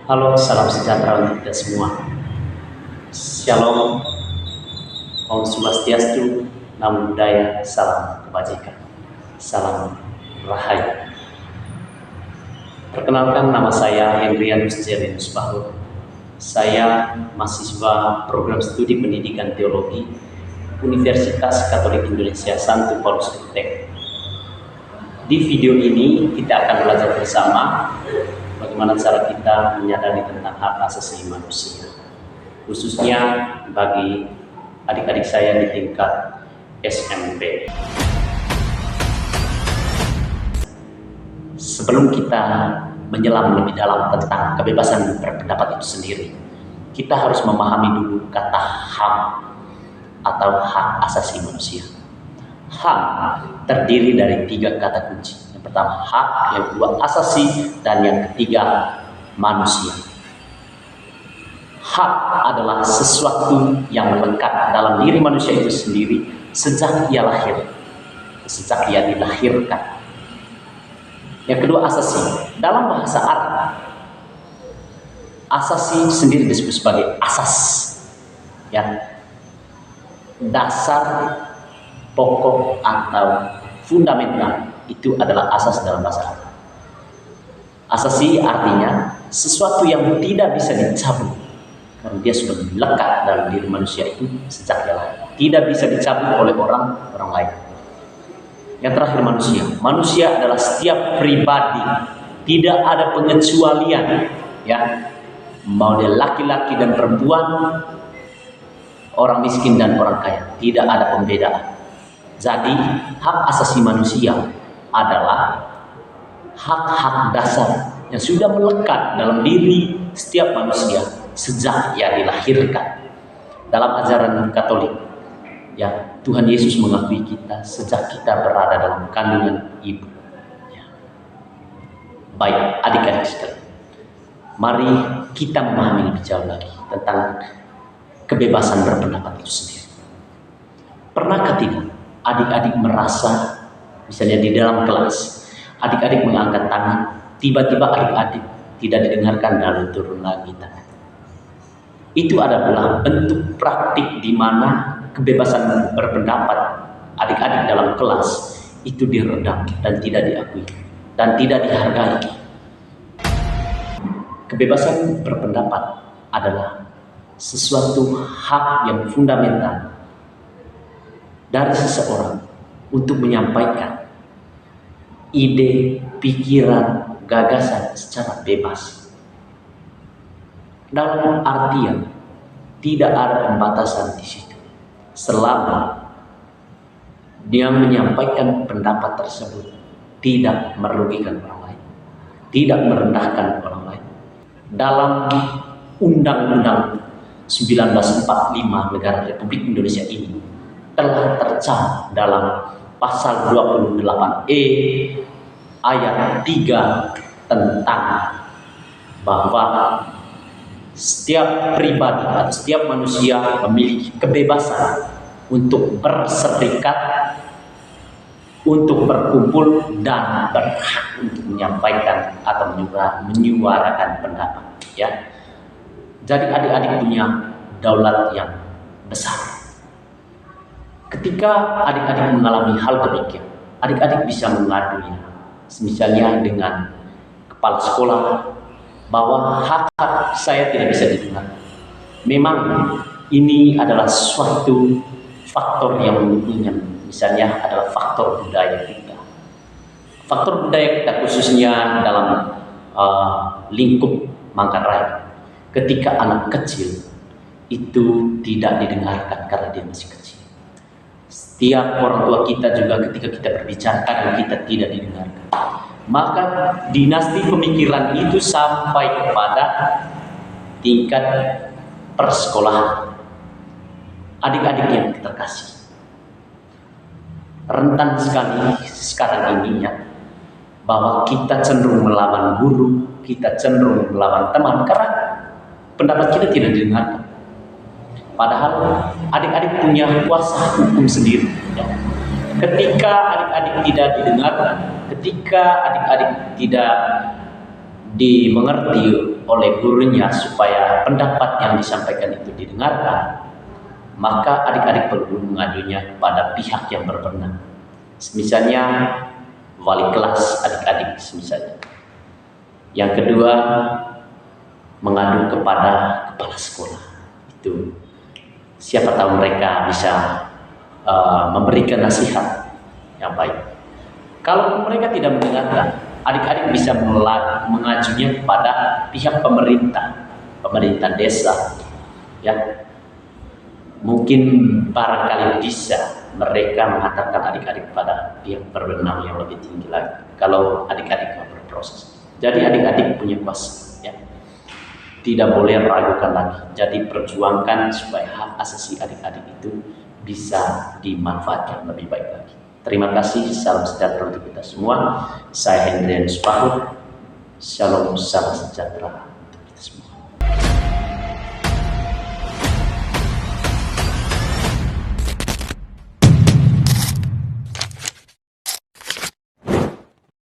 Halo, salam sejahtera untuk kita semua. Shalom, Om Swastiastu, Namo Buddhaya, salam kebajikan, salam rahayu. Perkenalkan, nama saya Hendrianus Jerinus Bahur. Saya mahasiswa program studi pendidikan teologi Universitas Katolik Indonesia Santo Paulus Utrecht. Di video ini kita akan belajar bersama bagaimana cara kita menyadari tentang hak asasi manusia, khususnya bagi adik-adik saya di tingkat SMP. Sebelum kita menyelam lebih dalam tentang kebebasan berpendapat itu sendiri, kita harus memahami dulu kata HAM atau hak asasi manusia. HAM terdiri dari 3 kata kunci. Yang pertama hak, yang kedua asasi, dan yang ketiga manusia. Hak adalah sesuatu yang melekat dalam diri manusia itu sendiri sejak ia lahir, sejak ia dilahirkan. Yang kedua asasi. Dalam bahasa Arab, asasi sendiri disebut sebagai asas, ya, dasar, pokok atau fundamental. Itu adalah asas dalam bahasa Arab. Asasi artinya sesuatu yang tidak bisa dicabut, karena dia sudah melekat dalam diri manusia itu sejak dia lahir, tidak bisa dicabut oleh orang lain. Yang terakhir manusia. Manusia adalah setiap pribadi, tidak ada pengecualian, ya, mau dia laki-laki dan perempuan, orang miskin dan orang kaya, tidak ada pembedaan. Jadi hak asasi manusia adalah hak-hak dasar yang sudah melekat dalam diri setiap manusia sejak ia dilahirkan. Dalam ajaran Katolik, ya, Tuhan Yesus mengakui kita sejak kita berada dalam kandungan ibu. Ya. Baik, adik-adik sekalian, mari kita memahami lebih jauh lagi tentang kebebasan berpendapat itu sendiri. Pernahkah tidak adik-adik merasa, misalnya di dalam kelas, adik-adik mengangkat tangan, tiba-tiba adik-adik tidak didengarkan lalu turun lagi tangan? Itu adalah bentuk praktik di mana kebebasan berpendapat adik-adik dalam kelas itu diredam dan tidak diakui dan tidak dihargai. Kebebasan berpendapat adalah sesuatu hak yang fundamental dari seseorang untuk menyampaikan ide, pikiran, gagasan secara bebas. Dalam artian tidak ada pembatasan di situ, selama dia menyampaikan pendapat tersebut tidak merugikan orang lain, tidak merendahkan orang lain. Dalam Undang-Undang 1945 Negara Republik Indonesia ini telah tercantum dalam pasal 28E ayat 3 tentang bahwa setiap pribadi atau setiap manusia memiliki kebebasan untuk berserikat, untuk berkumpul, dan berhak untuk menyampaikan atau menyuarakan pendapat, ya. Jadi adik-adik punya daulat yang besar. Ketika adik-adik mengalami hal demikian, adik-adik bisa mengadunya, misalnya dengan kepala sekolah, bahwa hak-hak saya tidak bisa didengar. Memang ini adalah suatu faktor yang mendukungnya, misalnya adalah faktor budaya kita. Faktor budaya kita khususnya dalam lingkup Manggarai. Ketika anak kecil itu tidak didengarkan karena dia masih kecil. Setiap orang tua kita juga ketika kita berbicara kadang kita tidak didengarkan. Maka dinasti pemikiran itu sampai kepada tingkat persekolahan. Adik-adik yang terkasih, rentan sekali sekarang ini, ya, bahwa kita cenderung melawan guru, kita cenderung melawan teman karena pendapat kita tidak didengarkan. Padahal adik-adik punya kuasa hukum sendiri, ya. Ketika adik-adik tidak didengarkan, ketika adik-adik tidak dimengerti oleh gurunya supaya pendapat yang disampaikan itu didengarkan, maka adik-adik perlu mengadunya kepada pihak yang berwenang. Misalnya wali kelas adik-adik misalnya. Yang kedua, mengadu kepada kepala sekolah. Itu siapa tahu mereka bisa memberikan nasihat yang baik. Kalau mereka tidak mendengarkan, adik-adik bisa mengajunya kepada pihak pemerintah desa, ya. Mungkin barangkali bisa mereka menghantarkan adik-adik pada pihak berwenang yang lebih tinggi lagi. Kalau adik-adik mau berproses, jadi adik-adik punya kuasa, ya. Tidak boleh ragukan lagi. Jadi perjuangkan supaya hak asasi adik-adik itu bisa dimanfaatkan lebih baik lagi. Terima kasih, salam sejahtera untuk kita semua. Saya Hendrianus Pahut. Shalom, salam sejahtera.